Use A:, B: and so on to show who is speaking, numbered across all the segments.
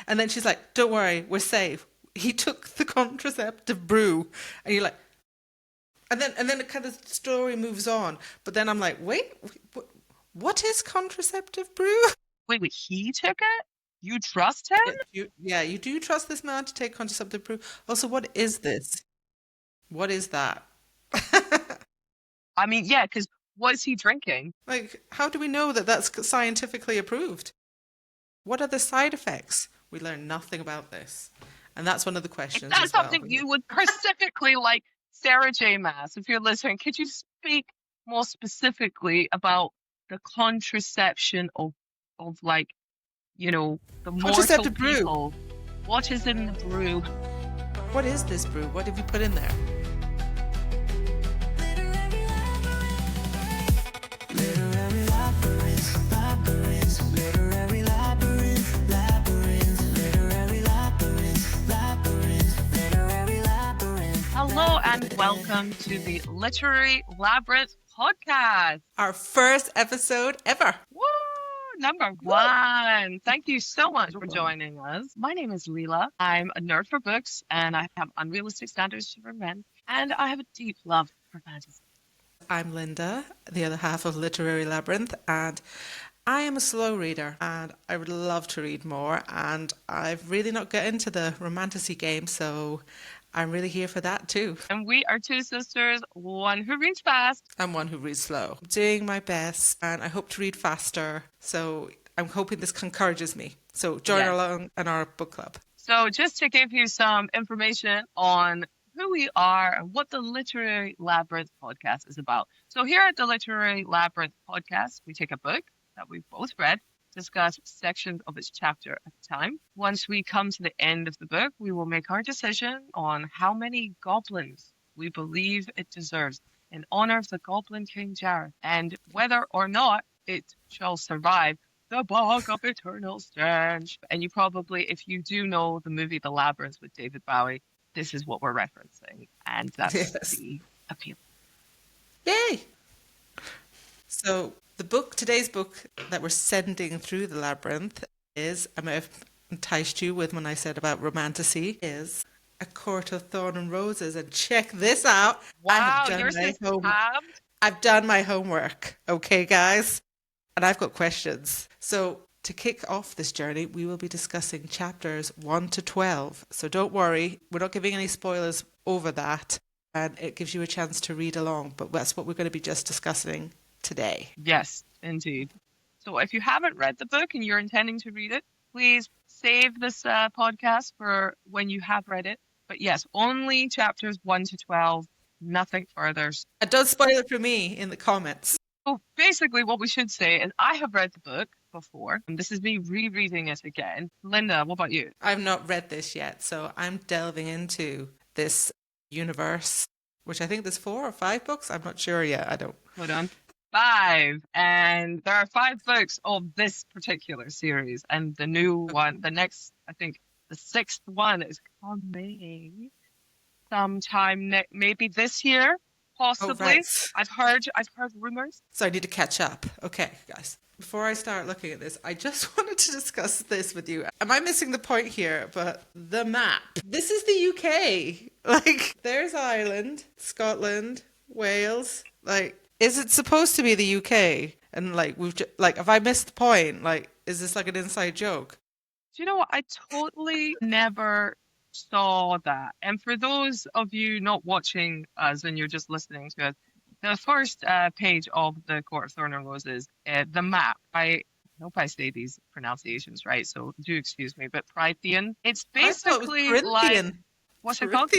A: And then she's like, don't worry, we're safe. He took the contraceptive brew. And you're like, and then the kind of story moves on. But then I'm like, wait, what is contraceptive brew?
B: Wait, he took it? You trust him?
A: You do trust this man to take contraceptive brew. Also, what is this? What is that?
B: I mean, yeah, because was he drinking?
A: Like, how do we know that that's scientifically approved? What are the side effects? We learn nothing about this. And that's one of the
B: If
A: questions
B: that's
A: as well.
B: something you would specifically like, Sarah J. Maas, if you're listening, could you speak more specifically about the contraception of like, the mortal
A: Contraceptive brew.
B: people? What is in the brew?
A: What is this brew? What have you put in there?
B: Hello and welcome to the Literary Labyrinth podcast.
A: Our first episode ever.
B: Woo! Number one. Thank you so much for joining us. My name is Leela. I'm a nerd for books and I have unrealistic standards for men. And I have a deep love for fantasy.
A: I'm Linda, the other half of Literary Labyrinth, and I am a slow reader and I would love to read more, and I've really not got into the romantasy game, so I'm really here for that too.
B: And we are two sisters, one who reads fast
A: and one who reads slow. I'm doing my best and I hope to read faster, so I'm hoping this encourages me. So join along in our book club.
B: So just to give you some information on who we are and what the Literary Labyrinth podcast is about. So here at the Literary Labyrinth podcast, we take a book that we've both read, discuss sections of its chapter at a time. Once we come to the end of the book, we will make our decision on how many goblins we believe it deserves in honor of the Goblin King Jareth, and whether or not it shall survive the bog of eternal stench. And you probably, if you do know the movie The Labyrinth with David Bowie, this is what we're referencing, and that's the appeal.
A: Yay! So today's book that we're sending through the labyrinth is, I may have enticed you with when I said about romantasy, is A Court of Thorn and Roses. And check this out.
B: Wow,
A: I've done my homework. Okay, guys? And I've got questions. So to kick off this journey, we will be discussing chapters 1 to 12. So don't worry, we're not giving any spoilers over that. And it gives you a chance to read along. But that's what we're going to be just discussing today.
B: Yes, indeed. So if you haven't read the book and you're intending to read it, please save this podcast for when you have read it. But yes, only chapters 1 to 12, nothing further.
A: Don't spoil it for me in the comments.
B: So basically what we should say is I have read the book before, and this is me rereading it again. Linda, what about you?
A: I've not read this yet, so I'm delving into this universe, which I think there's 4 or 5 books. I'm not sure yet. I don't.
B: Hold on. 5, and there are 5 books of this particular series, and the new one, the next, I think the 6th one is coming sometime maybe this year, possibly.
A: Oh, right.
B: I've heard rumors.
A: So I need to catch up. Okay, guys. Before I start looking at this, I just wanted to discuss this with you. Am I missing the point here? But the map. This is the UK. Like, there's Ireland, Scotland, Wales. Like, is it supposed to be the UK? And like, have I missed the point? Like, is this like an inside joke?
B: Do you know what? I totally never saw that. And for those of you not watching us and you're just listening to us, the first page of the Court of Thorn and Roses, the map, I hope I say these pronunciations right, so do excuse me, but Prythian. It's basically like, what's it called?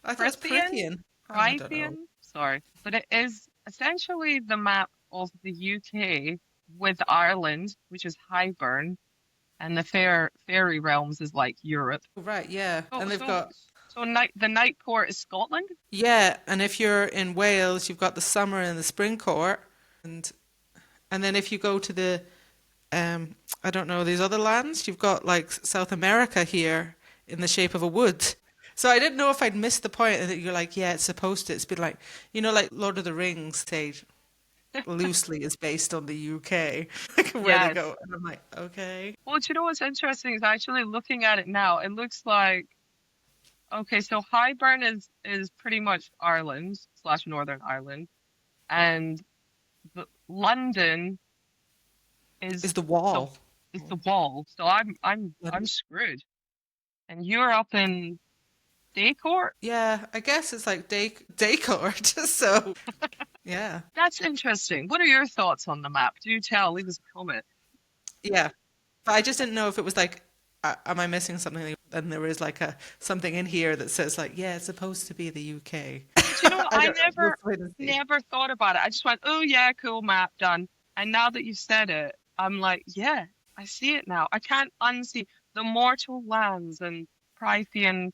A: I thought it was Prythian.
B: Prythian? Sorry. But it is essentially the map of the UK with Ireland, which is Highburn, and the fairy realms is like Europe.
A: Right, yeah. And they've got...
B: So the night court is Scotland?
A: Yeah, and if you're in Wales, you've got the summer and the spring court. And then if you go to the, I don't know, these other lands, you've got like South America here in the shape of a wood. So I didn't know if I'd missed the point, and that you're like, yeah, it's supposed to. It's been like, like Lord of the Rings stage. loosely is based on the UK, like where they
B: Yes.
A: go. And I'm like, okay.
B: Well, do you know what's interesting is actually looking at it now, it looks like okay, so Highburn is pretty much Ireland slash Northern Ireland, and London
A: Is
B: is
A: the
B: the
A: wall.
B: is the wall. So I'm
A: London-
B: screwed. And you're up in Daycourt?
A: Yeah, I guess it's like decor. So yeah,
B: That's interesting. What are your thoughts on the map? Do tell, leave us a comment.
A: yeah. But I just didn't know if it was like, am I missing something? And there is like a something in here that says like, yeah, it's supposed to be the UK.
B: But you know what?
A: I
B: I
A: don't know. We'll
B: never
A: wait and see.
B: never thought about it. I just went, oh yeah, cool map, done. And now that you've said it, I'm like, yeah, I see it now. I can't unsee the mortal lands and Prythian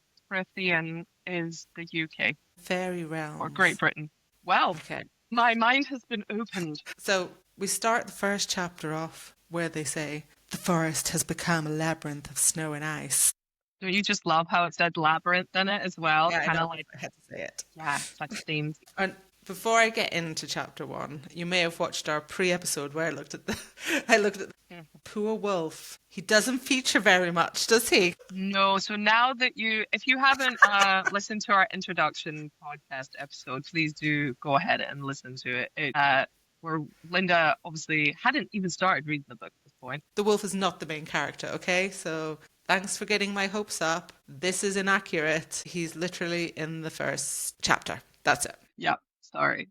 B: is the UK
A: Fairy
B: or Great
A: realms.
B: Britain. Well,
A: Okay.
B: my mind has been opened.
A: So we start the first chapter off where they say the forest has become a labyrinth of snow and ice.
B: Don't you just love how it said labyrinth in it as well?
A: Yeah, I
B: Kind
A: know.
B: of like,
A: I had to say it.
B: yeah, such themes.
A: And before I get into chapter one, you may have watched our pre-episode where I looked at the I looked at the poor wolf. He doesn't feature very much, does he?
B: No, so now that if you haven't listened to our introduction podcast episode, please do go ahead and listen to it. Where Linda obviously hadn't even started reading the book at this point.
A: The wolf is not the main character, okay? So thanks for getting my hopes up. This is inaccurate. He's literally in the first chapter. That's it.
B: Yeah, sorry.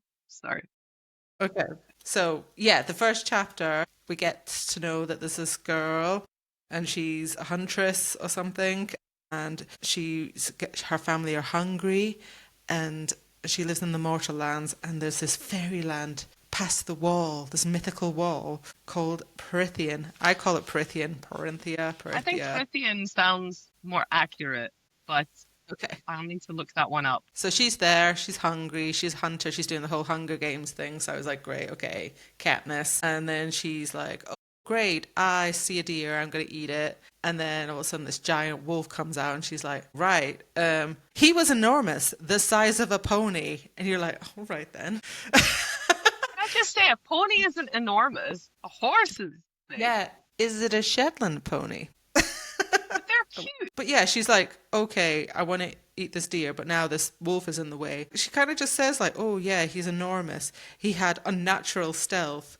A: Okay. So, yeah, the first chapter, we get to know that there's this girl and she's a huntress or something, and her family are hungry, and she lives in the mortal lands, and there's this fairyland past the wall, this mythical wall called Prythian. I call it Prythian, Perinthia,
B: I think
A: Prythia.
B: Prythian sounds more accurate, but
A: Okay.
B: I'll need to look that one up.
A: So she's there, she's hungry, she's a hunter, she's doing the whole Hunger Games thing. So I was like, great, okay, Katniss. And then she's like, oh, great, I see a deer, I'm going to eat it. And then all of a sudden this giant wolf comes out and she's like, right, he was enormous, the size of a pony. And you're like, all right then.
B: Can I just say, a pony isn't enormous. A horse is big.
A: Yeah, is it a Shetland pony?
B: But they're cute.
A: But yeah, she's like, okay, I want to eat this deer, but now this wolf is in the way. She kind of just says like, oh yeah, he's enormous. He had unnatural stealth.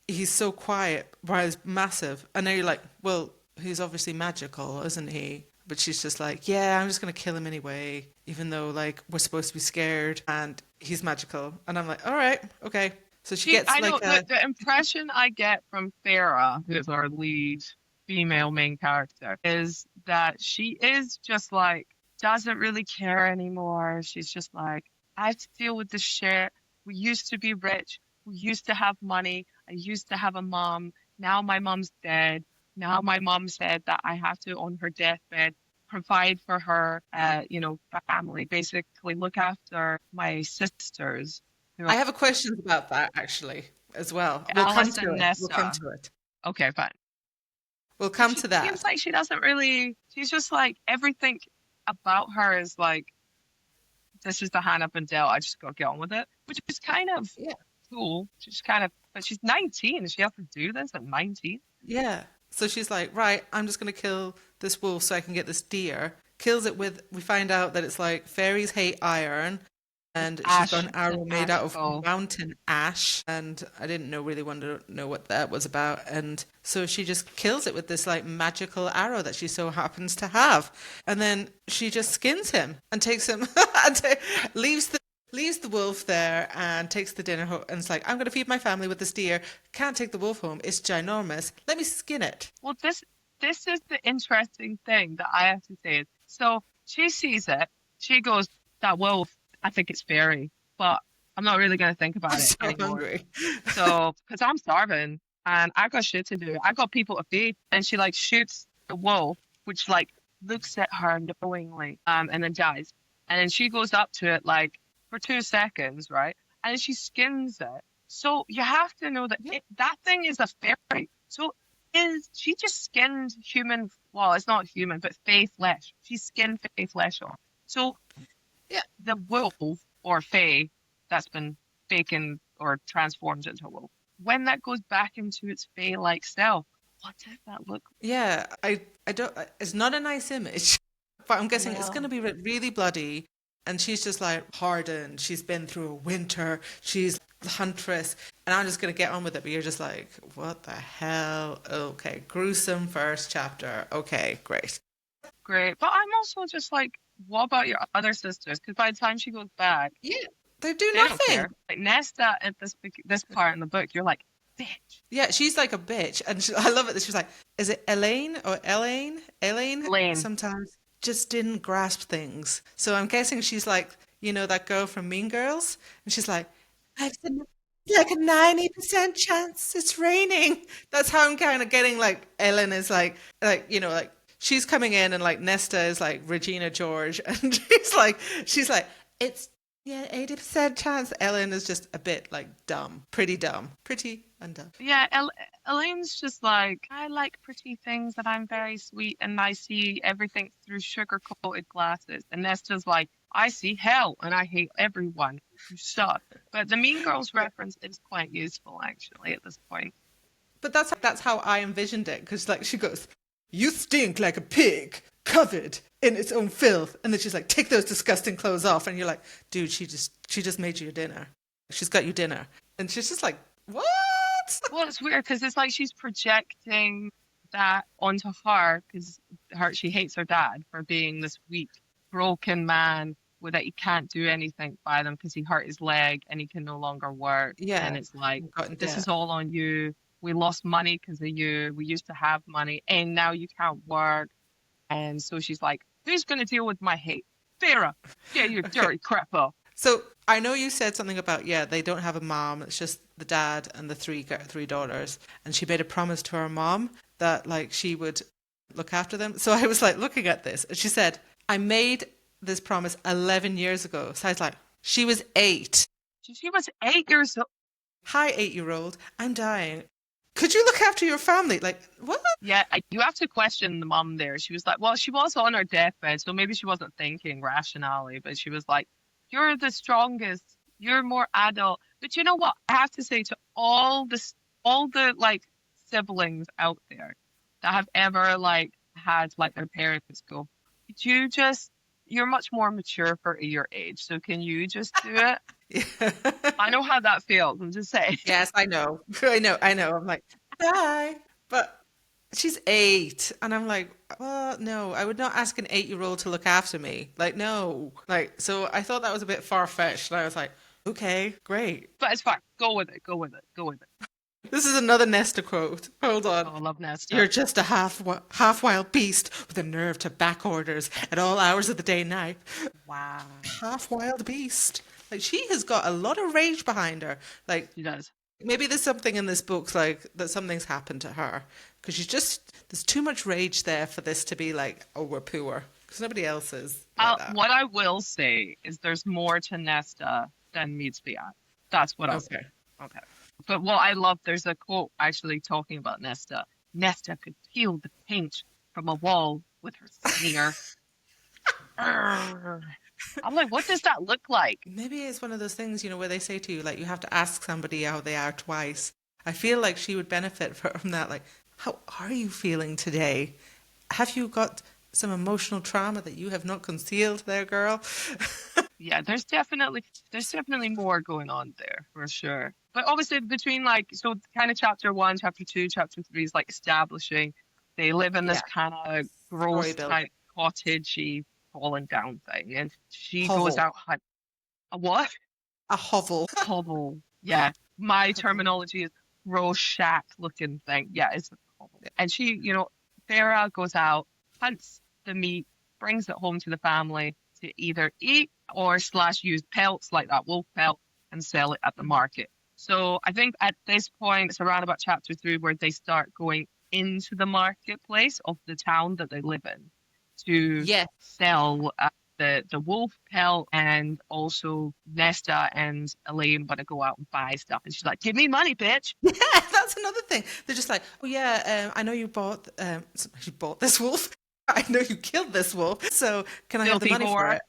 A: He's so quiet, but he's massive. And now you're like, well, he's obviously magical, isn't he? But she's just like, yeah, I'm just going to kill him anyway, even though like we're supposed to be scared and he's magical. And I'm like, all right, okay. So she gets
B: I
A: like
B: know the impression I get from Farah, who is our lead female main character, is that she is just like, doesn't really care anymore. She's just like, I have to deal with this shit. We used to be rich. We used to have money. I used to have a mom. Now my mom's dead. Now my mom said that I have to, on her deathbed, provide for her, family, basically look after my sisters.
A: I have a question about that actually as well.
B: Alice and
A: We'll
B: Nessa.
A: come to it.
B: Okay, fine.
A: We'll come
B: She
A: to that.
B: seems like she doesn't really, she's just like, everything about her is like, this is the hand up and dealt. I just got to get on with it, which is kind of cool. She's kind of, but she's 19. Does she have to do this at 19?
A: Yeah. So she's like, right, I'm just going to kill this wolf so I can get this deer. Kills it with, we find out that it's like fairies hate iron. And she's got an arrow made out of mountain ash, and I didn't really want to know what that was about. And so she just kills it with this like magical arrow that she so happens to have, and then she just skins him and takes him and leaves the wolf there and takes the dinner home. And it's like, I'm going to feed my family with this deer. Can't take the wolf home. It's ginormous. Let me skin it.
B: Well, this is the interesting thing that I have to say. So she sees it. She goes, that wolf. I think it's fairy, but I'm not really going to think about it anymore.
A: Hungry.
B: So, because I'm starving and I got shit to do. I got people to feed. And she like shoots the wolf, which like looks at her knowingly, and then dies. And then she goes up to it like for 2 seconds, right? And then she skins it. So you have to know that that thing is a fairy. So she just skinned human, well, it's not human, but fae flesh. She skinned fae flesh off. So yeah, the wolf or fae that's been bacon or transforms into a wolf. When that goes back into its Fae-like self, what does that look
A: Yeah, I don't. It's not a nice image, but I'm
B: like?
A: guessing it's going to
B: No.
A: be really bloody. And she's just like hardened. She's been through a winter. She's the huntress, and I'm just going to get on with it. But you're just like, what the hell? Okay, gruesome first chapter. Okay, great.
B: Great. But I'm also just like, what about your other sisters? Because by the time she goes back,
A: Yeah, they do
B: they don't
A: nothing.
B: care. Like Nesta at this part in the book, you're like, bitch.
A: Yeah, she's like a bitch, and I love it that she's like, is it Elaine or Elaine? Elaine
B: Elaine.
A: sometimes just didn't grasp things. So I'm guessing she's like, that girl from Mean Girls, and she's like, I've seen like a 90% chance it's raining. That's how I'm kind of getting like Ellen is like she's coming in and like Nesta is like Regina George, and she's like, it's yeah, 80% chance. Ellen is just a bit like dumb, pretty and dumb.
B: Yeah, Elaine's just like, I like pretty things and I'm very sweet and I see everything through sugar-coated glasses. And Nesta's like, I see hell and I hate everyone. You suck. But the Mean Girls reference is quite useful actually at this point.
A: But that's how I envisioned it, because like she goes, "You stink like a pig, covered in its own filth," and then she's like, "Take those disgusting clothes off," and you're like, "Dude, she just made you your dinner. She's got you dinner," and she's just like, "What?"
B: Well, it's weird because it's like she's projecting that onto her because she hates her dad for being this weak, broken man with that he can't do anything by them because he hurt his leg and he can no longer work.
A: Yeah,
B: And it's like,
A: got in
B: this is
A: debt.
B: all on you. We lost money because of you. We used to have money and now you can't work. And so she's like, who's going to deal with my hate? Farah, get your
A: Okay.
B: dirty crap off.
A: So I know you said something about, yeah, they don't have a mom. It's just the dad and the three daughters. And she made a promise to her mom that like she would look after them. So I was like looking at this, and she said, "I made this promise 11 years ago." So I was like, she was 8.
B: She was 8 years old.
A: Hi, 8-year-old. I'm dying. Could you look after your family? Like, what?
B: Yeah, you have to question the mom there. She was like, well, she was on her deathbed, so maybe she wasn't thinking rationally, but she was like, you're the strongest, you're more adult. But you know what? I have to say to all the like siblings out there that have ever like had like their parents go, could you just, you're much more mature for your age, so can you just do it? I know how that feels. I'm just saying.
A: Yes, I know. I know. I'm like, bye. But she's 8. And I'm like, well, no, I would not ask an 8-year-old to look after me. Like, no. Like, so I thought that was a bit far-fetched. And I was like, okay, great.
B: But it's fine. Go with it. Go with it. Go with it.
A: This is another Nesta quote. Hold
B: Oh,
A: on.
B: I love Nesta.
A: You're just a half wild beast with a nerve to back orders at all hours of the day and night.
B: Wow.
A: Half wild beast. Like, she has got a lot of rage behind her. Like,
B: She does.
A: maybe there's something in this book, like, that something's happened to her. Because there's too much rage there for this to be like, oh, we're poor. Because nobody else is like that.
B: What I will say is there's more to Nesta than meets the eye. That's what I'll say.
A: Okay.
B: Okay. But what I love, there's a quote actually talking about Nesta. Nesta could peel the paint from a wall with her sneer. Arrgh. I'm like, what does that look like?
A: Maybe it's one of those things, where they say to you, like, you have to ask somebody how they are twice. I feel like she would benefit from that. Like, how are you feeling today? Have you got some emotional trauma that you have not concealed there, girl?
B: Yeah, there's definitely more going on there for sure. But obviously between like so kind of chapter 1, chapter 2, chapter 3 is like establishing they live in this
A: Yeah.
B: kind of
A: Story
B: gross
A: building.
B: type cottagey fallen down thing, and she goes
A: Hovel.
B: out hunt. A what?
A: A hovel.
B: Hovel. Yeah, my terminology is gross shack looking thing. Yeah, it's a hovel. And she, Farah goes out, hunts the meat, brings it home to the family to either eat or slash use pelts like that wolf pelt and sell it at the market. So I think at this point it's around about chapter 3 where they start going into the marketplace of the town that they live in to
A: Yes.
B: sell the wolf pelt, and also Nesta and Elaine want to go out and buy stuff, and she's like, "Give me money, bitch."
A: Yeah, that's another thing. They're just like, oh yeah, I know you bought this wolf. I know you killed this wolf. So can I have the
B: Filthy
A: money for
B: whore.
A: it?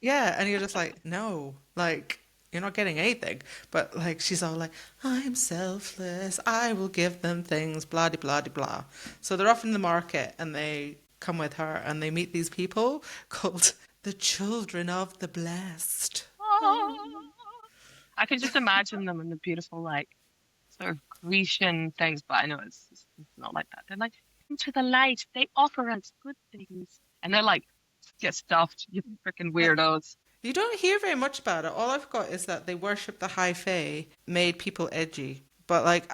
A: Yeah, and you're just like, no, like you're not getting anything. But like she's all like, I'm selfless, I will give them things, blah de blah de blah. So they're off in the market and they come with her and they meet these people called the Children of the Blessed.
B: I can just imagine them in the beautiful, like, sort of Grecian things, but I know it's not like that. They're like, into the light, they offer us good things. And they're like, get stuffed, you freaking
A: Yeah.
B: weirdos.
A: You don't hear very much about it. All I've got is that they worship the High Fae, made people edgy. But like,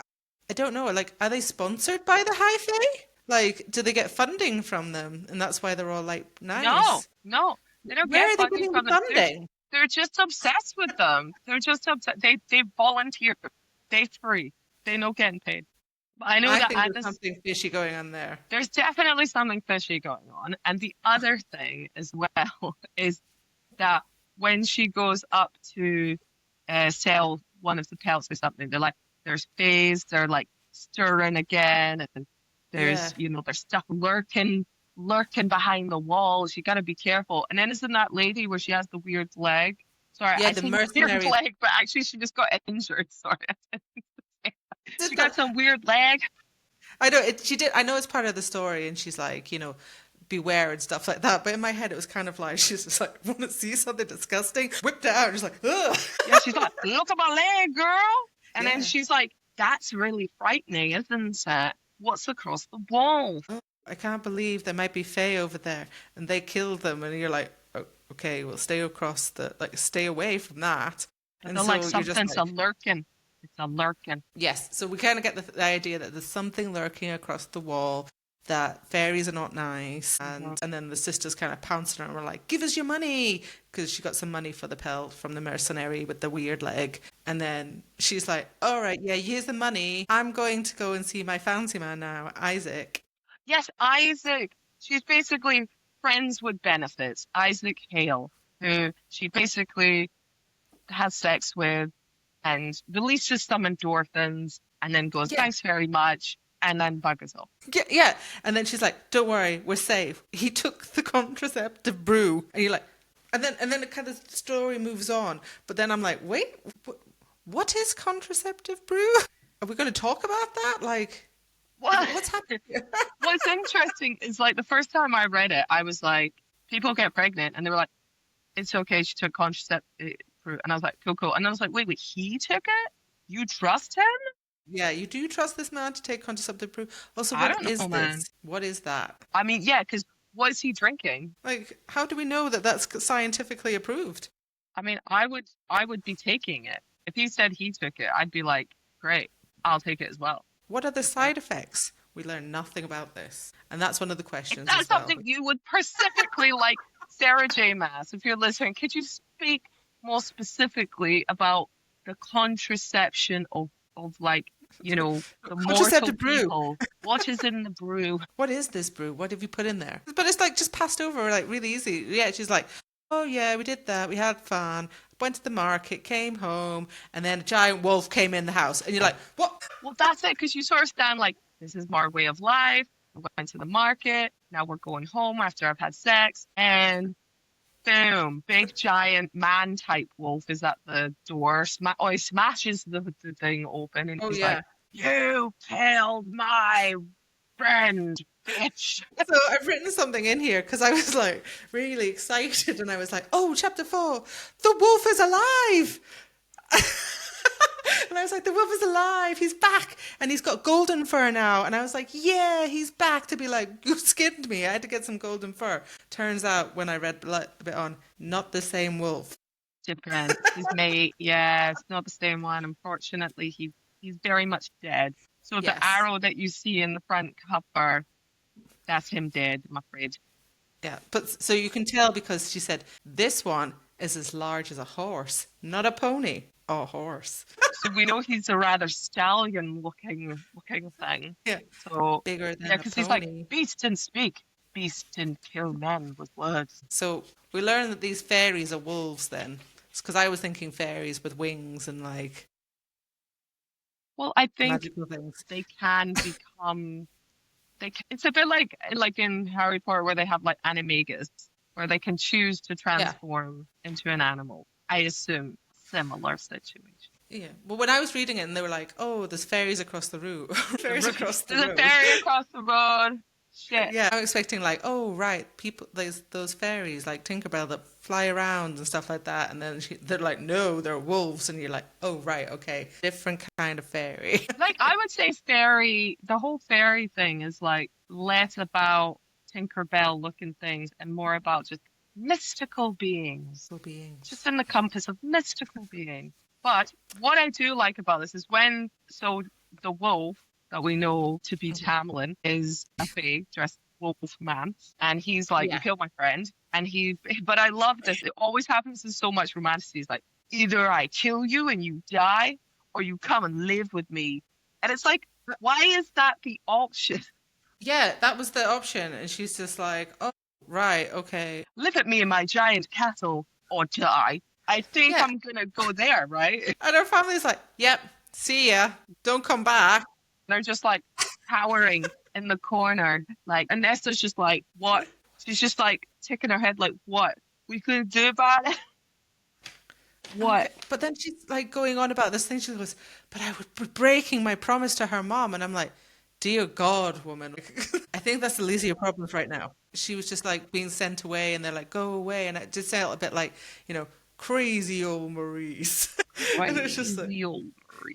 A: I don't know. Like, are they sponsored by the High Fae? Like, do they get funding from them, and that's why they're all like
B: No,
A: nice?
B: no, they don't
A: Where
B: get
A: are they
B: funding
A: getting the
B: from them.
A: funding?
B: They're just obsessed with them. They're just obsessed. They volunteer. They free. They no getting paid. But I know
A: I
B: that
A: think
B: at
A: there's
B: this,
A: something fishy going on there.
B: there's definitely something fishy going on. And the other thing as well is that when she goes up to sell one of the pelts or something, they're like, there's phase, they're like stirring again, and
A: Yeah,
B: there's stuff lurking behind the walls. You got to be careful. And then isn't that lady where she has the weird leg? Sorry,
A: yeah.
B: I
A: The
B: say weird
A: mercenary
B: leg, but actually she just got injured. Sorry, she
A: did
B: got
A: that.
B: some weird leg.
A: I know it. She did. I know it's part of the story, and she's like, beware and stuff like that. But in my head, it was kind of like she's just like, want to see something disgusting? Whipped it out, and just like, ugh.
B: Yeah, she's like, look at my leg, girl. And then
A: Yeah.
B: she's like, that's really frightening, isn't it? What's across the wall?
A: Oh, I can't believe there might be Fae over there, and they killed them, and you're like, oh, okay, well, stay across stay away from that.
B: And
A: And
B: they're like,
A: so you're just
B: something's a
A: like,
B: lurking. It's a lurking.
A: yes. So we kind of get the idea that there's something lurking across the wall. That fairies are not nice,
B: Hmm.
A: and then the sisters kind of pounce on her and were like, "Give us your money," because she got some money for the pelt from the mercenary with the weird leg. And then she's like, "All right, yeah, here's the money. I'm going to go and see my fancy man now, Isaac."
B: Yes, Isaac. She's basically friends with benefits. Isaac Hale, who she basically has sex with and releases some endorphins and then goes,
A: Yeah,
B: thanks very much, and then buggers off.
A: yeah, yeah. And then she's like, "Don't worry, we're safe. He took the contraceptive brew," and you're like, and then the kind of story moves on. But then I'm like, wait, what is contraceptive brew? Are we going to talk about that? Like,
B: What?
A: what's happening?
B: What's interesting is like the first time I read it, I was like, people get pregnant, and they were like, it's okay, she took contraceptive fruit. And I was like, cool, cool. And I was like, wait, he took it? You trust him?
A: Yeah, you do trust this man to take contraceptive brew. Also,
B: I
A: what
B: don't
A: is
B: know, man.
A: this? What is that?
B: I mean, yeah, because what is he drinking?
A: Like, how do we know that that's scientifically approved?
B: I mean, I would be taking it. If he said he took it, I'd be like, great, I'll take it as well.
A: What are the
B: Okay.
A: side effects? We learn nothing about this. And that's one of the
B: If
A: questions
B: that's
A: as well.
B: something you would specifically like, Sarah J. Maas, if you're listening, could you speak more specifically about the contraception of like, the mortal
A: Contraceptive brew.
B: people? What is in the brew?
A: What is this brew? What have you put in there? But it's like just passed over like really easy. Yeah, she's like, oh yeah, we did that. We had fun. Went to the market, came home, and then a giant wolf came in the house. And you're like, what?
B: Well, that's it, because you sort of stand like, this is my way of life. I went to the market. Now we're going home after I've had sex. And boom, big giant man type wolf is at the door. He smashes the thing open and
A: Oh
B: he's like,
A: yeah.
B: you killed my friend, bitch.
A: So I've written something in here because I was like really excited and I was like, oh, chapter 4, the wolf is alive. And I was like, the wolf is alive. He's back. And he's got golden fur now. And I was like, yeah, he's back to be like, you skinned me. I had to get some golden fur. Turns out when I read a bit on, not the same wolf.
B: Different. His mate, yeah, it's not the same one. Unfortunately, he's very much dead. So the
A: Yes.
B: arrow that you see in the front cover, that's him dead, I'm afraid.
A: Yeah. But so you can tell because she said, this one is as large as a horse, not a pony. A horse.
B: So we know he's a rather stallion looking thing.
A: Yeah.
B: So
A: Bigger
B: yeah,
A: than a
B: because he's like,
A: pony.
B: beast and speak, beast and kill men with words.
A: So we learn that these fairies are wolves then. It's because I was thinking fairies with wings and like
B: Well, I think
A: magical things.
B: they can become. It's a bit like in Harry Potter where they have like animagus, where they can choose to
A: Yeah.
B: transform into an animal. I assume. similar situation.
A: Yeah. Well, when I was reading it and they were like, oh, there's fairies across the road. Fairies across the
B: There's a
A: road.
B: ferry across the road. Shit.
A: Yeah, I'm expecting like, oh, right, people, there's those fairies like Tinkerbell that fly around and stuff like that. And then they're like, no, they're wolves. And you're like, oh, right, okay. Different kind of fairy.
B: Like, I would say the whole fairy thing is like less about Tinkerbell looking things and more about just mystical beings.
A: So beings.
B: Just in the compass of mystical beings. But what I do like about this is the wolf that we know to be Tamlin is a fae dressed wolf man, and he's like, "You
A: Yeah.
B: killed my friend," and But I love this. It always happens in so much romanticy. It's like either I kill you and you die, or you come and live with me, and it's like, why is that the option?
A: Yeah, that was the option. And she's just like, oh, right, okay.
B: Live with me in my giant castle or die. I think
A: Yeah.
B: I'm gonna go there, right?
A: And her family's like, yep, see ya. Don't come back.
B: They're just like cowering in the corner. Like, and Nesta's just like, what? She's just like ticking her head, like, what? We couldn't do about it? What?
A: But then she's like going on about this thing. She goes, but I would be breaking my promise to her mom. And I'm like, dear God, woman. I think that's the least of your problems right now. She was just like being sent away and they're like, go away. And it did sound a bit like, crazy old Maurice. And it's just like,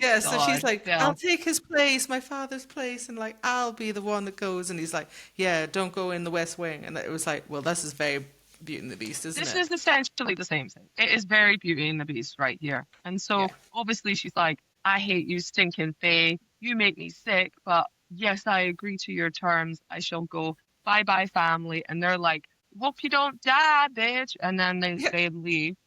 A: yeah, so she's like, I'll take his place, my father's place, and like, I'll be the one that goes. And he's like, yeah, don't go in the West Wing. And it was like, well, this is very Beauty and the Beast, isn't it?
B: This is essentially the same thing. It is very Beauty and the Beast right here. And so obviously she's like, I hate you, stinking fae. You make me sick, but yes, I agree to your terms. I shall go. Bye bye, family. And they're like, hope you don't die, bitch. And then they leave.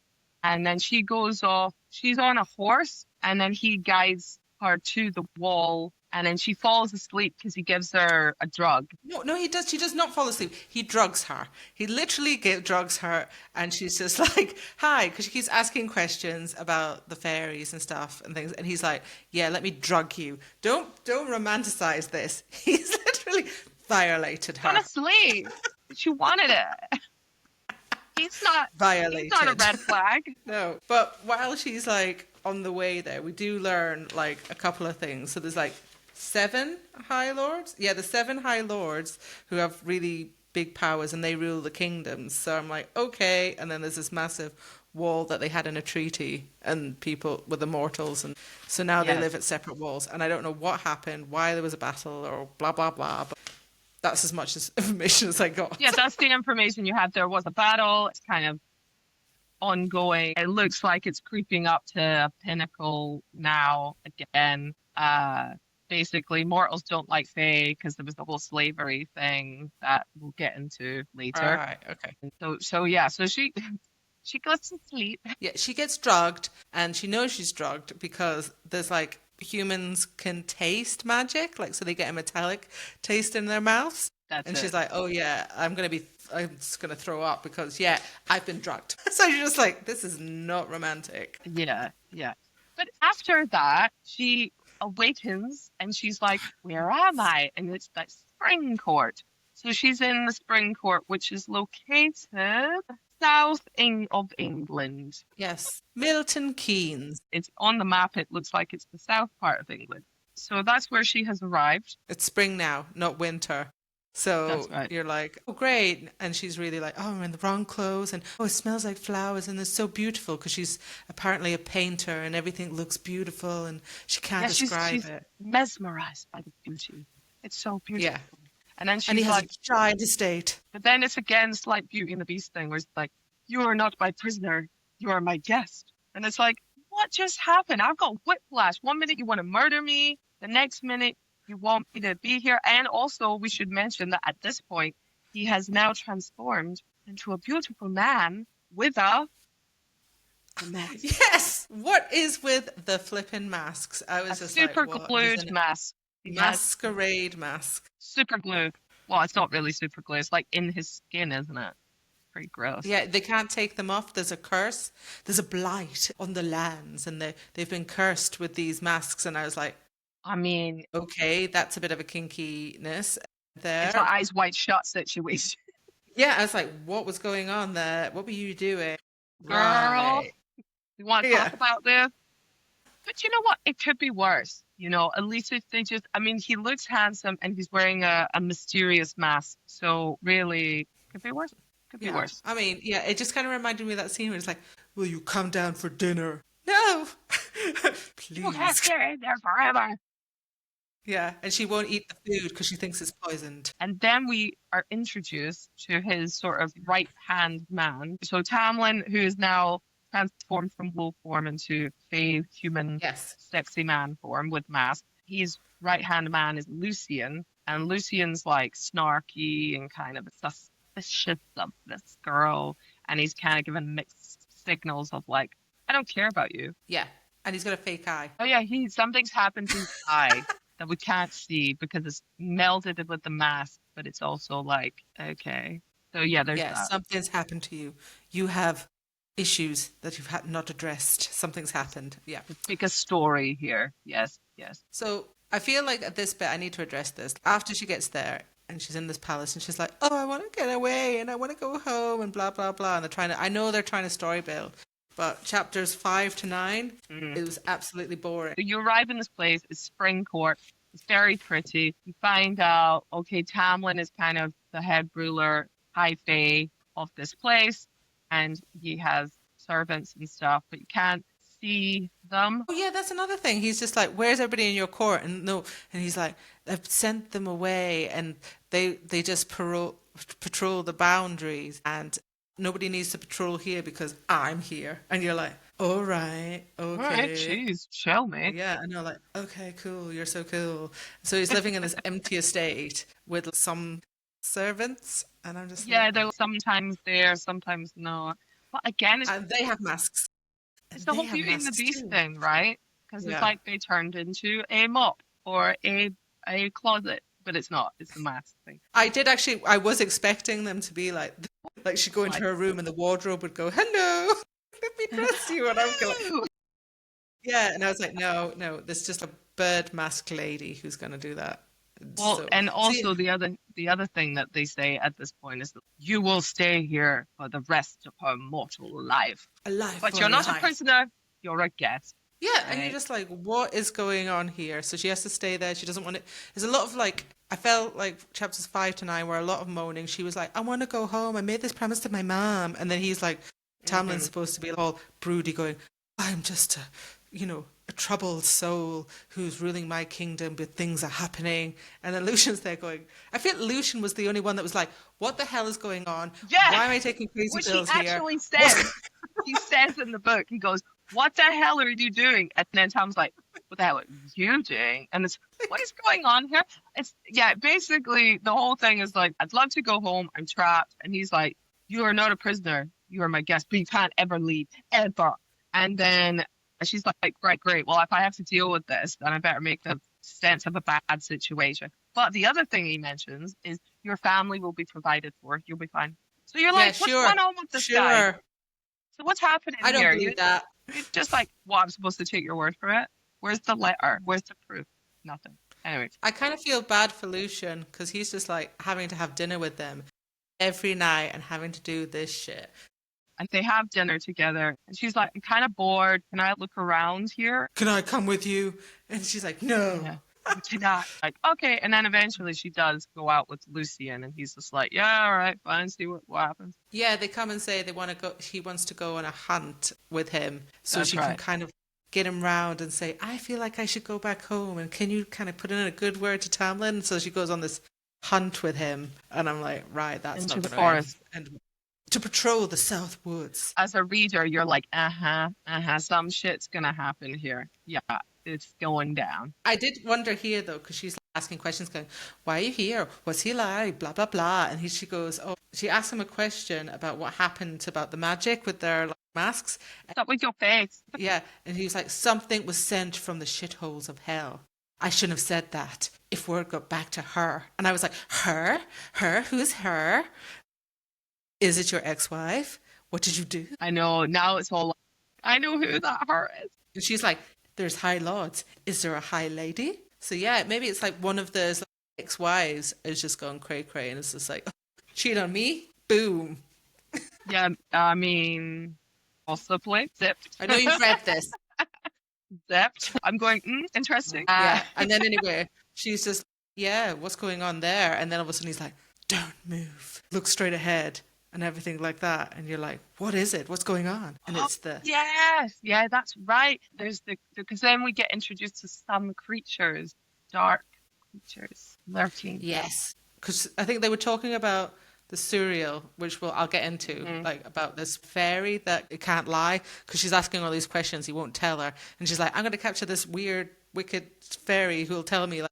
B: And then she goes off. She's on a horse, and then he guides her to the wall, and then she falls asleep because he gives her a drug.
A: No, he does. She does not fall asleep. He drugs her. He literally drugs her, and she's just like, "Hi," because she keeps asking questions about the fairies and stuff and things. And he's like, "Yeah, let me drug you. Don't romanticize this." He's literally violated her.
B: Honestly, she wanted it. He's not
A: violated.
B: He's not a red flag.
A: No, but while she's like on the way there, we do learn like a couple of things. So there's like 7 High Lords. Yeah, the 7 High Lords who have really big powers and they rule the kingdoms. So I'm like, okay. And then there's this massive wall that they had in a treaty and people with immortals. And so now they live at separate walls. And I don't know what happened, why there was a battle or blah, blah, blah. But that's as much information as I got.
B: Yeah, that's the information you have. There was a battle. It's kind of ongoing. It looks like it's creeping up to a pinnacle now again. Basically, mortals don't like fae because there was the whole slavery thing that we'll get into later.
A: All right, okay.
B: So she goes to sleep.
A: Yeah, she gets drugged, and she knows she's drugged because there's like humans can taste magic, like so they get a metallic taste in their mouths. She's like, oh yeah, I'm just gonna throw up because I've been drugged. So you're just like, this is not romantic.
B: Yeah. But after that, she awakens and she's like, where am I? And it's that spring court. So she's in the spring court, which is located south of England.
A: Yes, Milton Keynes.
B: It's on the map. It looks like it's the south part of England. So that's where she has arrived.
A: It's spring now, not winter. So you're like, oh, great. And she's really like, oh, I'm in the wrong clothes. And oh, it smells like flowers. And it's so beautiful because she's apparently a painter and everything looks beautiful and she can't describe
B: she's
A: it.
B: Mesmerized by the beauty. It's so beautiful.
A: Yeah.
B: And then she's
A: and he
B: like,
A: has a giant estate.
B: But then it's again, it's like Beauty and the Beast thing where it's like, you are not my prisoner. You are my guest. And it's like, what just happened? I've got whiplash. 1 minute you want to murder me. The next minute you want me to be here. And also we should mention that at this point, he has now transformed into a beautiful man with a mask.
A: Yes! What is with the flipping masks? I was just
B: super
A: like,
B: glued mask.
A: Masquerade mask.
B: Super glue. Well, it's not really super glue. It's like in his skin, isn't it? Pretty gross.
A: Yeah, they can't take them off. There's a curse. There's a blight on the lands, and they've been cursed with these masks. And I was like,
B: I mean,
A: okay, that's a bit of a kinkiness there.
B: It's an eyes wide shut situation.
A: Yeah, I was like, what was going on there? What were you doing?
B: Girl, We want to
A: Yeah.
B: talk about this. But you know what? It could be worse. At least if they just, I mean, he looks handsome and he's wearing a mysterious mask. So really, could be worse. Could be
A: Yeah.
B: worse.
A: I mean, yeah, it just kind of reminded me of that scene where it's like, will you come down for dinner? No.
B: You can't
A: Please.
B: stay in there forever.
A: Yeah. And she won't eat the food because she thinks it's poisoned.
B: And then we are introduced to his sort of right hand man. So Tamlin, who is now transformed from wolf form into fey human
A: Yes.
B: sexy man form with mask. His right hand man is Lucian, and Lucian's like snarky and kind of suspicious of this girl, and he's kind of given mixed signals of like, I don't care about you.
A: Yeah. And he's got a fake eye.
B: Oh yeah, something's happened to his eye that we can't see because it's melded with the mask, but it's also like, okay. So yeah, there's
A: Yeah.
B: that.
A: Something's happened to you. You have issues that you've had not addressed. Something's happened. Yeah.
B: To pick a story here. Yes, yes.
A: So I feel like at this bit, I need to address this. After she gets there and she's in this palace and she's like, oh, I want to get away and I want to go home and blah, blah, blah. And I know they're trying to story build, but chapters 5 to 9, it was absolutely boring.
B: So you arrive in this place, it's spring court, it's very pretty. You find out, okay, Tamlin is kind of the head ruler, high fae of this place, and he has servants and stuff, but you can't see them.
A: Oh yeah, that's another thing. He's just like, "Where's everybody in your court?" And no, and he's like, "I've sent them away, and they just patrol the boundaries, and nobody needs to patrol here because I'm here." And you're like, "All right,
B: All right,
A: okay."
B: jeez, chill, mate.
A: Yeah, and you're like, "Okay, cool. You're so cool." So he's living in this empty estate with some servants, and I'm just
B: Yeah,
A: like,
B: they're sometimes there, sometimes no. But again,
A: and they have masks,
B: it's
A: and
B: the
A: they
B: whole
A: have
B: Beauty and the
A: masks
B: Beast
A: too.
B: thing, right? Because it's
A: Yeah.
B: like they turned into a mop or a closet, but it's not. It's a mask thing.
A: I was expecting them to be like she'd go into
B: Like,
A: her room and the wardrobe would go, hello, let me dress you. And I would go, like, yeah. And I was like, no, no, there's just a bird mask lady who's going to do that.
B: well,
A: So,
B: and
A: see,
B: also the other thing that they say at this point is that you will stay here for the rest of her mortal life.
A: alive
B: But
A: for
B: you're not a
A: life.
B: prisoner, you're a guest.
A: Yeah, and you're
B: Right?
A: just like, what is going on here? So she has to stay there. She doesn't want it. There's a lot of like, I felt like chapters 5 to 9 were a lot of moaning. She was like, I want to go home. I made this promise to my mom. And then he's like, Tamlin's
B: Hmm.
A: supposed to be all broody, going, I'm just a troubled soul who's ruling my kingdom, but things are happening. And then Lucian's there going, I feel Lucian was the only one that was like, what the hell is going on?
B: Yeah,
A: Why am I taking crazy
B: which he
A: pills here?
B: actually
A: What's
B: says. He says in the book, he goes, "What the hell are you doing?" And then Tom's like, "What the hell are you doing?" And it's, what is going on here? It's, yeah, basically the whole thing is like, I'd love to go home. I'm trapped. And he's like, "You are not a prisoner. You are my guest, but you can't ever leave, ever." And then she's like, "Right, great. Well, if I have to deal with this, then I better make the sense of a bad situation." But the other thing he mentions is your family will be provided for. You'll be fine. So you're
A: Yeah,
B: like, what's
A: sure,
B: going on with this guy?
A: sure.
B: So what's happening
A: I don't
B: here?
A: believe that.
B: You're just like, well, I'm supposed to take your word for it. Where's the letter? Where's the proof? Nothing. Anyway,
A: I kind of feel bad for Lucian because he's just like having to have dinner with them every night and having to do this shit.
B: and they have dinner together, and she's like, I'm kind of bored. Can I look around here?
A: Can I come with you? And she's like, no.
B: Yeah. I cannot. Like, okay. And then eventually she does go out with Lucian, and he's just like, yeah, all right, fine, see what happens.
A: Yeah, they come and say they want to go. He wants to go on a hunt with him, so
B: That's
A: she can
B: right.
A: kind of get him round and say, I feel like I should go back home. And can you kind of put in a good word to Tamlin? So she goes on this hunt with him, and I'm like, right, that's
B: Into
A: not
B: the
A: going to end.
B: forest.
A: And to patrol the South Woods.
B: As a reader, you're like, some shit's gonna happen here. Yeah, it's going down.
A: I did wonder here though, because she's asking questions, going, "Why are you here? What's he like?" Blah blah blah, and she goes, "Oh." She asks him a question about what happened about the magic with their like, masks.
B: What's up with your face?
A: Yeah, and he was like, "Something was sent from the shitholes of hell." I shouldn't have said that. If word got back to her, and I was like, "Her? Her? Who's her? Is it your ex-wife? What did you do?"
B: I know, now it's all like, I know who that her is.
A: And she's like, there's high lords. Is there a high lady? So yeah, maybe it's like one of those like, ex-wives is just going cray cray and it's just like, cheat on me? Boom.
B: Yeah, I mean, Possibly. Zipped.
A: I know you've read this.
B: Zipped. I'm going, interesting.
A: Yeah. And then anyway, she's just, yeah, what's going on there? And then all of a sudden he's like, don't move. Look straight ahead and everything like that. And you're like, what is it? What's going on? And it's the...
B: Yes. Yeah, that's right. There's because then we get introduced to some creatures, dark creatures lurking.
A: Yes. Because I think they were talking about the serial, which I'll get into, like about this fairy that it can't lie, because she's asking all these questions, he won't tell her, and she's like, I'm going to capture this weird, wicked fairy who'll tell me, like,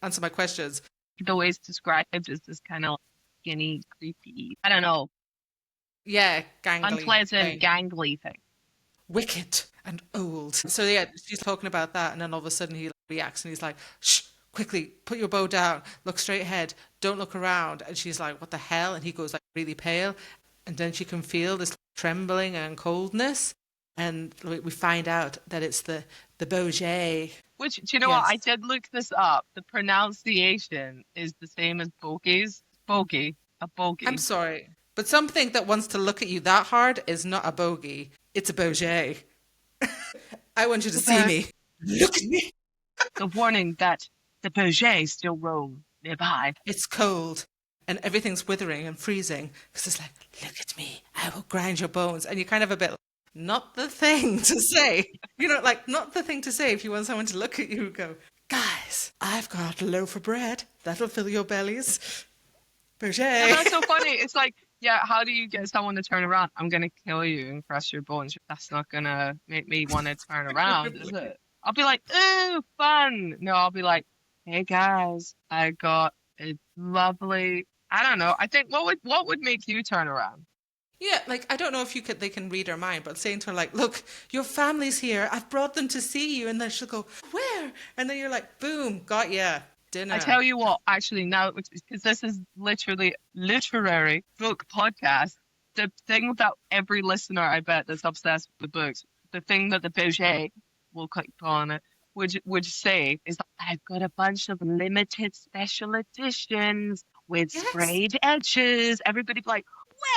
A: answer my questions.
B: The way it's described is this kind of skinny, creepy, I don't know,
A: yeah, gangly,
B: unpleasant, gangly thing.
A: Wicked and old. So yeah, she's talking about that, and then all of a sudden he reacts, and he's like, shh. Quickly, put your bow down, look straight ahead, don't look around. And she's like, what the hell? And he goes like really pale. And then she can feel this trembling and coldness. And we find out that it's the Boget.
B: Which, do you know what? I did look this up. The pronunciation is the same as bogies. Bogey. A bogey.
A: I'm sorry. But something that wants to look at you that hard is not a bogey. It's a Boget. I want you to see me. Look at me.
B: The warning that the Boget still roam nearby.
A: It's cold and everything's withering and freezing because it's like, look at me, I will grind your bones. And you're kind of a bit like, not the thing to say. You know, like, not the thing to say if you want someone to look at you and go, guys, I've got a loaf of bread. That'll fill your bellies. Boget.
B: And that's so funny. It's like, yeah, how do you get someone to turn around? I'm going to kill you and crush your bones. That's not going to make me want to turn around, is it? I'll be like, ooh, fun. No, I'll be like, hey guys, I got a lovely, I don't know. I think what would make you turn around?
A: Yeah, like, I don't know if they can read her mind, but saying to her, like, look, your family's here. I've brought them to see you. And then she'll go, where? And then you're like, boom, got ya. Dinner.
B: I tell you what, actually, now, because this is literally literary book podcast, the thing that every listener, I bet, that's obsessed with books, the thing that the Boget will click on it, would say is that I've got a bunch of limited special editions with sprayed edges. Everybody be like,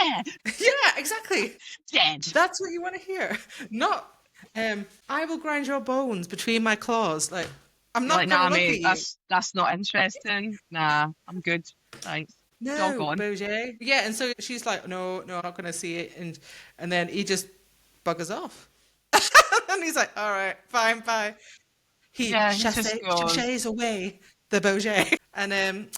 B: where?
A: Yeah, exactly.
B: Dead.
A: That's what you want to hear. Not, I will grind your bones between my claws. Like, I'm not going to look at you.
B: That's not interesting. Nah, I'm good. Thanks.
A: No, Boget. Yeah, and so she's like, no, I'm not going to see it. And then he just buggers off. And he's like, all right, fine, bye. He chasses away the Boget. And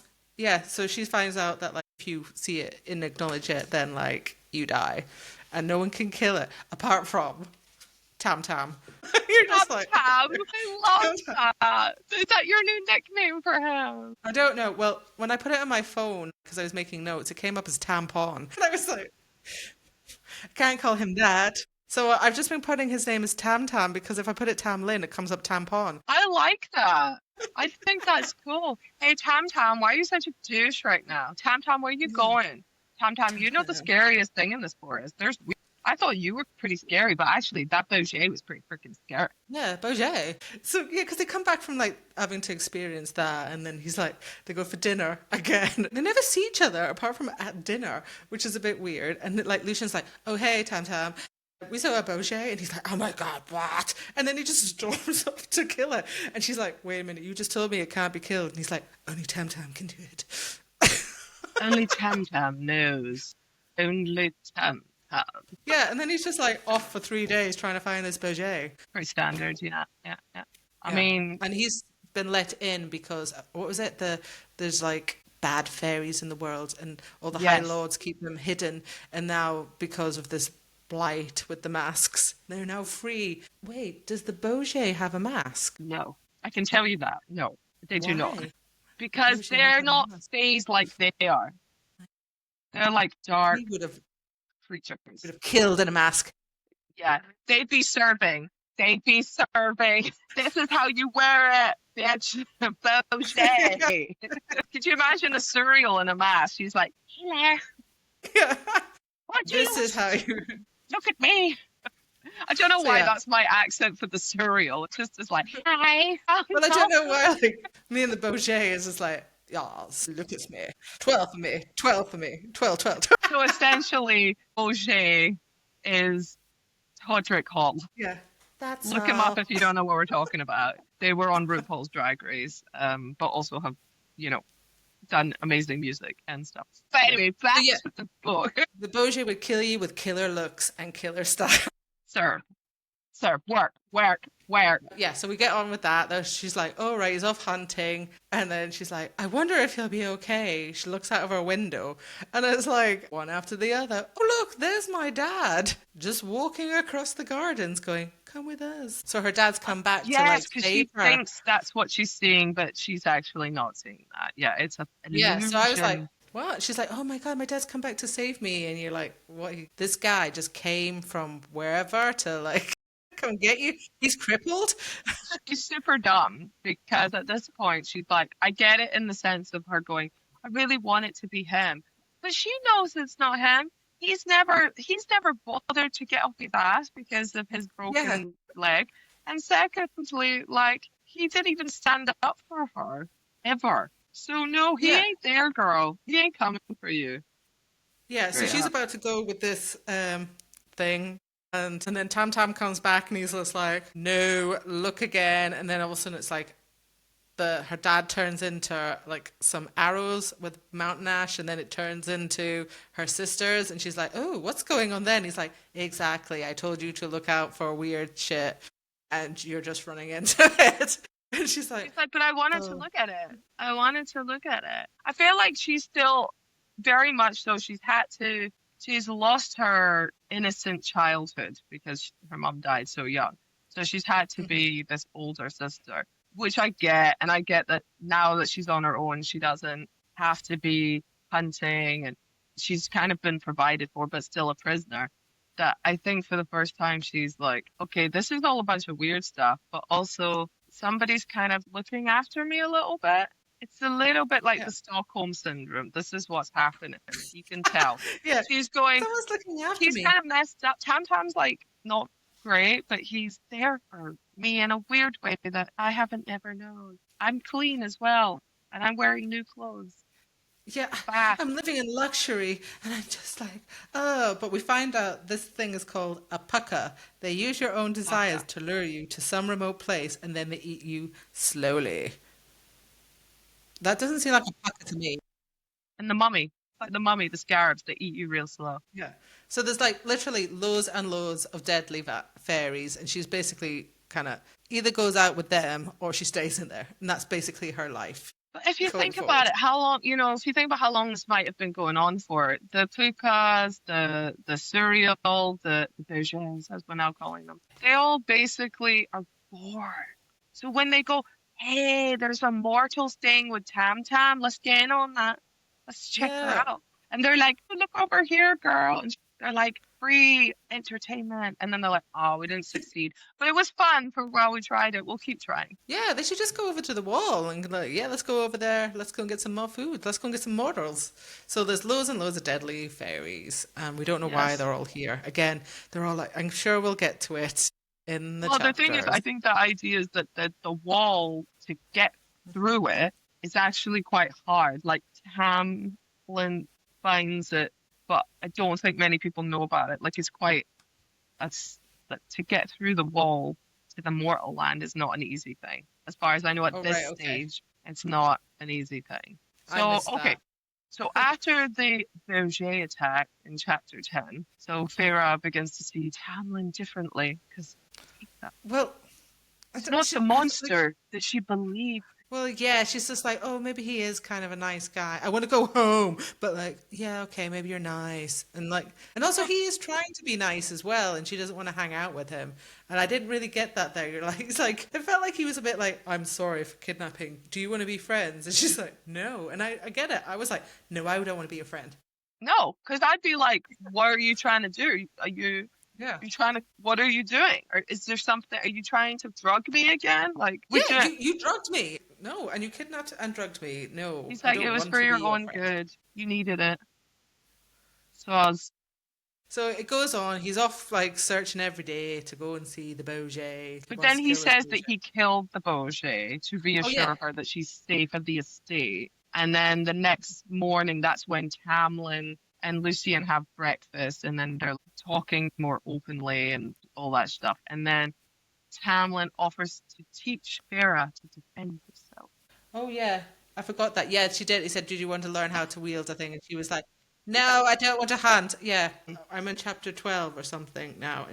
A: so she finds out that, like, if you see it and acknowledge it, then, like, you die. And no one can kill it apart from Tam Tam. You're just like,
B: Tam. I love that. Is that your new nickname for him?
A: I don't know. Well, when I put it on my phone, because I was making notes, it came up as Tampon. And I was like, I can't call him that. So I've just been putting his name as Tam Tam, because if I put it Tam Lin, it comes up Tampon.
B: I like that. I think that's cool. Hey, Tam Tam, why are you such a douche right now? Tam Tam, where are you going? Tam Tam, you know the scariest thing in this forest. I thought you were pretty scary, but actually that Boget was pretty freaking scary.
A: Yeah, Boget. So, yeah, because they come back from, like, having to experience that, and then he's like, they go for dinner again. They never see each other apart from at dinner, which is a bit weird. And, like, Lucian's like, oh, hey, Tam Tam. We saw a Boget, and he's like, oh my God, what? And then he just storms off to kill her. And she's like, wait a minute, you just told me it can't be killed. And he's like, only Tam Tam can do it.
B: Only Tam Tam knows. Only Tam Tam.
A: Yeah, and then he's just like off for 3 days trying to find this Boget.
B: Pretty standard, yeah. I mean...
A: And he's been let in because, what was it? There's like bad fairies in the world, and all the High Lords keep them hidden. And now, because of this blight with the masks, they're now free. Wait, does the Boget have a mask?
B: No, I can tell you that. No, they do not. Because they're not phased like they are. They're like dark creatures.
A: Would have killed in a mask.
B: Yeah, they'd be serving. They'd be serving. This is how you wear it, bitch. Boget. Could you imagine a cereal in a mask? She's like, hello.
A: Yeah. This is how you...
B: Look at me. I don't know why that's my accent for the cereal. It's just like, hi.
A: Well, I don't know why, like, me and the Boget is just like, yes, look at me. 12 for me. 12 for me. 12.
B: So essentially, Boget is Roderick Hall.
A: Yeah. That's
B: Look him up
A: all.
B: if you don't know what we're talking about. They were on RuPaul's Drag Race, but also have, you know, done amazing music and stuff. But
A: Yeah.
B: anyway,
A: So
B: back
A: yeah,
B: to the book.
A: the Boje would kill you with killer looks and killer style.
B: Sir, sir, work, work, work.
A: Yeah, so we get on with that. Though she's like, "Oh right, he's off hunting," and then she's like, "I wonder if he'll be okay." She looks out of her window, and it's like one after the other. Oh look, there's my dad, just walking across the gardens, going, "Come with us." So her dad's come back to
B: Yes,
A: like
B: because
A: save
B: she
A: her.
B: thinks that's what she's seeing, but she's actually not seeing that. Yeah, it's an
A: Yeah, so I was like,
B: illusion.
A: "What?" She's like, "Oh my God, my dad's come back to save me," and you're like, "What? This guy just came from wherever to like come get you? He's crippled."
B: She's super dumb because at this point she's like, I get it in the sense of her going, I really want it to be him, but she knows it's not him. He's never bothered to get off his ass because of his
A: Yeah,
B: broken leg, and secondly, like he didn't even stand up for her ever. So no, he
A: yeah.
B: ain't there, girl. He ain't coming for you.
A: Yeah, so
B: Straight
A: she's
B: up.
A: about to go with this thing, and then Tam Tam comes back and he's just like, "No, look again." And then all of a sudden it's like the her dad turns into like some arrows with mountain ash, and then it turns into her sisters, and she's like, "Oh, what's going on then?" He's like, "Exactly. I told you to look out for weird shit, and you're just running into it." And she's like,
B: She's like, but I wanted to
A: "Oh,
B: look at it. I wanted to look at it. I feel like she's still very much so. She's lost her innocent childhood because her mom died so young. So she's had to
A: mhm.
B: be this older sister, which I get. And I get that now that she's on her own, she doesn't have to be hunting and she's kind of been provided for, but still a prisoner. That I think for the first time, she's like, okay, this is all a bunch of weird stuff, but also somebody's kind of looking after me a little bit. It's a little bit like
A: Yeah,
B: the Stockholm syndrome. This is what's happening. You can tell.
A: yeah,
B: She's going,
A: someone's looking after
B: he's
A: me."
B: kind of messed up. Tam Tam's like not great, but he's there for me in a weird way that I haven't ever known. I'm clean as well, and I'm wearing new clothes.
A: Yeah,
B: Bath.
A: I'm living in luxury, and I'm just like, oh. But we find out this thing is called a pucker. They use your own desires
B: Vodka.
A: to lure you to some remote place, and then they eat you slowly. That doesn't seem like a pucker to me.
B: And the mummy. Like the mummy, the scarabs that eat you real slow.
A: Yeah. So there's like literally loads and loads of deadly fairies, and she's basically kind of either goes out with them or she stays in there, and that's basically her life
B: But if you
A: going
B: think about
A: forward.
B: it, how long, if you think about how long this might have been going on for, the pukas, the cereal, the Bejans, as we're now calling them, they all basically are bored. So when they go, hey, there's a mortal staying with Tam Tam, let's get in on that. Let's check her
A: Yeah.
B: out. And they're like, oh, look over here, girl. And they're like, free entertainment. And then they're like, oh, we didn't succeed. But it was fun for while we tried it. We'll keep trying.
A: Yeah, they should just go over to the wall and like, yeah, let's go over there. Let's go and get some more food. Let's go and get some mortals. So there's loads and loads of deadly fairies, and we don't know why
B: Yes.
A: they're all here. Again, they're all like, I'm sure we'll get to it in the
B: Well, the thing is,
A: chapters.
B: I think the idea is that the wall to get through it is actually quite hard. Like Hamlin finds it, but I don't think many people know about it. Like it's quite that's that to get through the wall to the mortal land is not an easy thing. As far as I know at
A: Oh,
B: this
A: right, okay.
B: stage, it's not an easy thing.
A: I
B: So,
A: missed
B: okay.
A: that.
B: So after the Berger attack in chapter 10, so Feyre begins to see Tamlin differently because
A: Well,
B: it's not the
A: like,
B: monster that she believed.
A: well, yeah, she's just like, oh, maybe he is kind of a nice guy. I want to go home, but like, yeah, okay, maybe you're nice, and like, and also he is trying to be nice as well, and she doesn't want to hang out with him. And I didn't really get that there. You're like, it's like, it felt like he was a bit like, I'm sorry for kidnapping. Do you want to be friends? And she's like, no. And I get it. I was like, no, I don't want to be your friend.
B: No, because I'd be like, what are you trying to do?
A: Yeah.
B: You trying to, what are you doing? Or is there something, are you trying to drug me again? Like,
A: Yeah,
B: would you?
A: you drugged me. No, and you kidnapped and drugged me. No,
B: He's
A: I
B: like, it
A: don't
B: was
A: want
B: for
A: to be
B: your
A: your
B: own
A: friend.
B: good. You needed it. So I was,
A: So it goes on. He's off like searching every day to go and see the Boje. He
B: but
A: wants
B: then
A: to
B: he
A: kill this
B: says that
A: Boje.
B: he killed the Boje to
A: Oh yeah,
B: reassure her that she's safe at the estate. And then the next morning, that's when Tamlin and Lucian have breakfast, and then they're talking more openly and all that stuff. And then Tamlin offers to teach Farah to defend herself.
A: Oh yeah, I forgot that. Yeah, she did. He said, "Did you want to learn how to wield a thing?" And she was like, "No, I don't want to hunt." Yeah, I'm in chapter 12 or something now.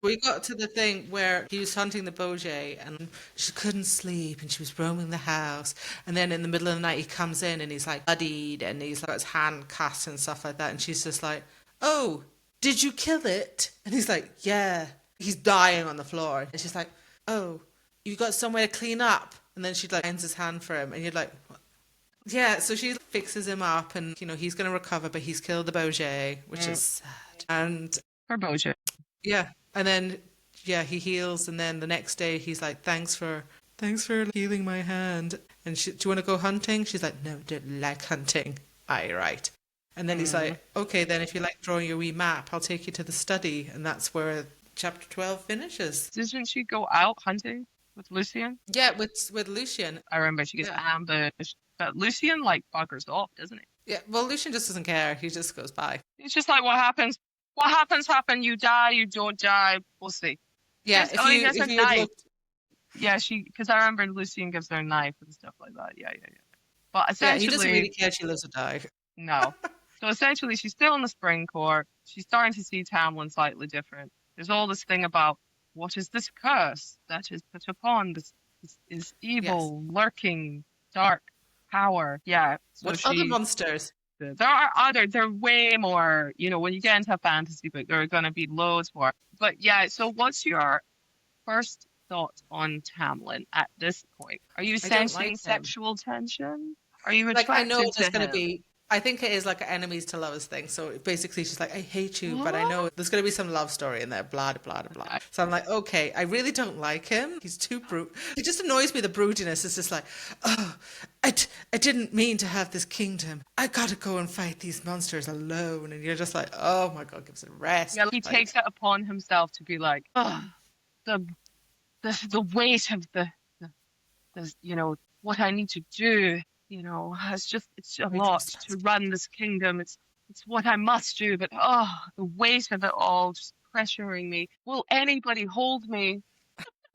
A: We got to the thing where he was hunting the Boget and she couldn't sleep and she was roaming the house. And then in the middle of the night, he comes in and he's like bloodied and he's got his hand cast and stuff like that. And she's just like, "Oh, did you kill it?" And he's like, "Yeah." He's dying on the floor. And she's like, "Oh, you got somewhere to clean up?" And then she like finds his hand for him and you're like, "What?" Yeah, so she fixes him up and, he's going to recover, but he's killed the Boget, which is sad. And
B: For Boja.
A: yeah, and then yeah, he heals, and then the next day he's like, thanks for healing my hand." And do you want to go hunting? She's like, "No, don't like hunting." Aye, right. And then he's like, "Okay, then if you like drawing your wee map, I'll take you to the study," and that's where chapter 12 finishes.
B: Doesn't she go out hunting with Lucian?
A: Yeah, with Lucian.
B: I remember she gets
A: Yeah.
B: ambushed, but Lucian like buggers off, doesn't he?
A: Yeah, well, Lucian just doesn't care. He just goes by.
B: It's just like what happens. What happens, happen. You die, you don't die. We'll see.
A: Yeah,
B: Yes, he has a
A: if you had
B: knife.
A: looked,
B: Yeah, because I remember Lucian gives her a knife and stuff like that. Yeah. But
A: yeah, he doesn't really
B: essentially,
A: care. She lives or die.
B: no. So essentially, she's still in the spring court. She's starting to see Tamlin slightly different. There's all this thing about what is this curse that is put upon this evil, lurking, dark power. Yeah. So
A: What other monsters?
B: there are way more, when you get into a fantasy book, there are going to be loads more. But yeah, so what's your first thoughts on Tamlin at this point? Are you
A: I don't
B: sensing
A: like him.
B: sexual tension? Are you
A: Like, I know
B: attracted
A: there's
B: to
A: going to
B: him?
A: be, I think it is like an enemies to lovers thing. So basically, she's like, "I hate you," but I know there's going to be some love story in there, blah, blah, blah, blah. So I'm like, okay, I really don't like him. He's too brute. He just annoys me, the broodiness. It's just like, "Oh, I didn't mean to have this kingdom. I got to go and fight these monsters alone." And you're just like, oh my God, give us a rest.
B: Yeah, he
A: Like,
B: takes it upon himself to be like, oh, the the weight of what I need to do, it's a
A: way too
B: lot to
A: responsible.
B: run this kingdom. It's what I must do, but oh, the weight of it all just pressuring me. Will anybody hold me?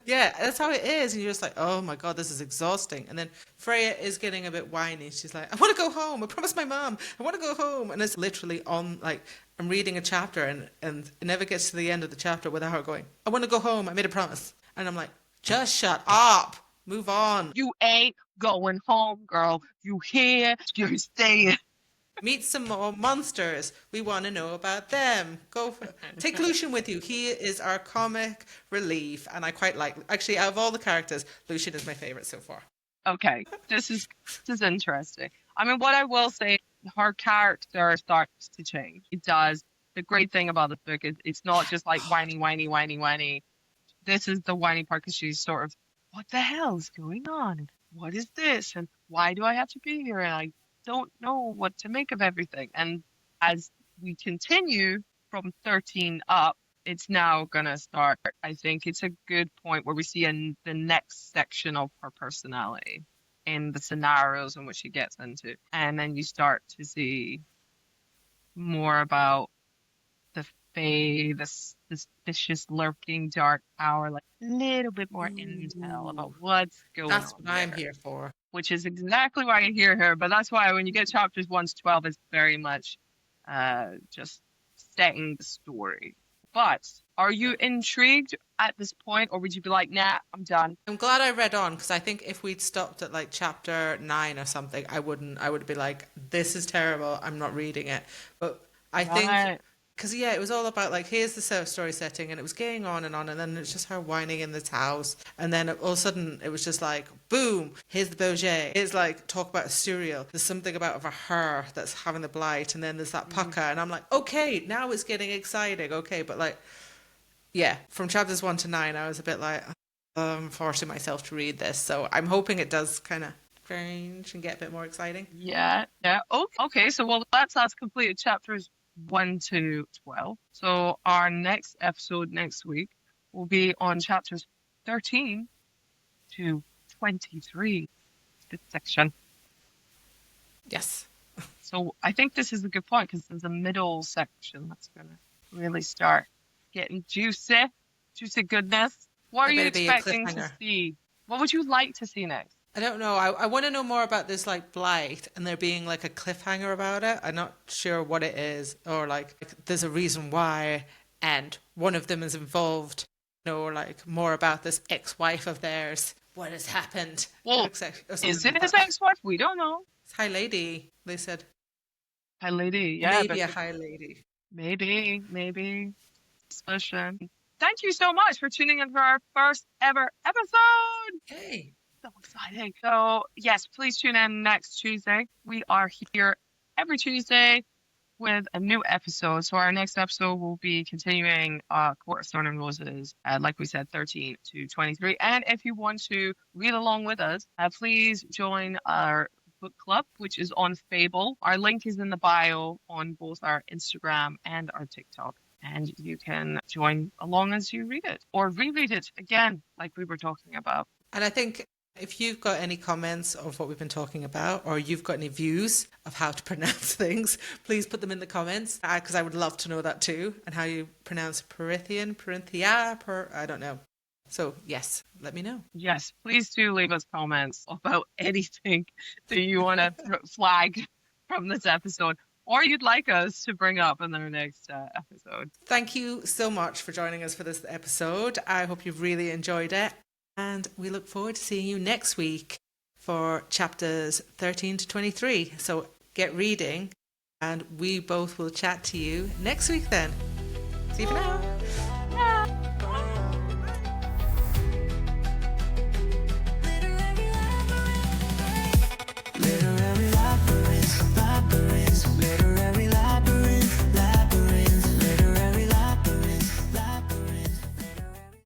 A: Yeah, that's how it is. And you're just like, oh my God, this is exhausting. And then Freya is getting a bit whiny. She's like, "I want to go home. I promised my mom. I want to go home." And it's literally on, like, I'm reading a chapter and it never gets to the end of the chapter without her going, "I want to go home. I made a promise." And I'm like, just shut up. Move on.
B: You ain't going home, girl. You here? You're staying.
A: Meet some more monsters. We want to know about them. Go for it. Take Lucian with you. He is our comic relief, and I quite like. Actually, out of all the characters, Lucian is my favorite so far.
B: Okay, this is interesting. I mean, what I will say, her character starts to change. It does. The great thing about this book is it's not just like whiny, whiny, whiny, whiny. This is the whiny part because she's sort of, what the hell is going on? What is this? And why do I have to be here? And I don't know what to make of everything. And as we continue from 13 up, it's now going to start. I think it's a good point where we see the next section of her personality in the scenarios in which she gets into. And then you start to see more about the Fae, this vicious, lurking, dark power, like a little bit more intel about what's going
A: That's
B: on
A: what I'm
B: there,
A: here for.
B: which is exactly why you hear her. But that's why when you get chapters 1 to 12, it's very much just setting the story. But are you intrigued at this point, or would you be like, nah, I'm done?
A: I'm glad I read on because I think if we'd stopped at like chapter 9 or something, I wouldn't. I would be like, "This is terrible. I'm not reading it." But I think
B: Right.
A: because yeah, it was all about like, here's the story setting, and it was going on, and then it's just her whining in this house, and then all of a sudden it was just like, boom, here's the Boget. Here's like talk about a cereal. There's something about her that's having the blight, and then there's that pucker, and I'm like, okay, now it's getting exciting. Okay, but like, yeah, from chapters 1 to 9, I was a bit like, I'm forcing myself to read this, so I'm hoping it does kind of change and get a bit more exciting.
B: Yeah. Oh, okay. So, well, that's us completed chapters 1 to 12. So, our next episode next week will be on chapters 13 to 23, this section.
A: Yes.
B: So I think this is a good point because there's a middle section that's going to really start getting juicy goodness. What are
A: There
B: you
A: better be a
B: expecting to
A: cliffhanger.
B: see? What would you like to see next?
A: I don't know. I want to know more about this like blight and there being like a cliffhanger about it. I'm not sure what it is, or like there's a reason why, and one of them is involved. Or like more about this ex-wife of theirs. What has happened?
B: Well,
A: Or
B: is
A: something
B: it
A: like
B: his
A: that.
B: ex-wife? We don't know.
A: It's High Lady. They said
B: High lady, yeah, but
A: maybe a High Lady.
B: maybe. Discussion. Thank you so much for tuning in for our first ever episode.
A: Hey.
B: So exciting. So, yes, please tune in next Tuesday. We are here every Tuesday with a new episode. So, our next episode will be continuing Court of Thorn and Roses, like we said, 13 to 23. And if you want to read along with us, please join our book club, which is on Fable. Our link is in the bio on both our Instagram and our TikTok. And you can join along as you read it or reread it again, like we were talking about.
A: And I think if you've got any comments of what we've been talking about, or you've got any views of how to pronounce things, please put them in the comments, because I would love to know that too, and how you pronounce Perinthia, I don't know. So yes, let me know.
B: Yes, please do leave us comments about anything that you want to flag from this episode or you'd like us to bring up in our next episode.
A: Thank you so much for joining us for this episode. I hope you've really enjoyed it. And we look forward to seeing you next week for chapters 13 to 23. So get reading, and we both will chat to you next week then. See you for now.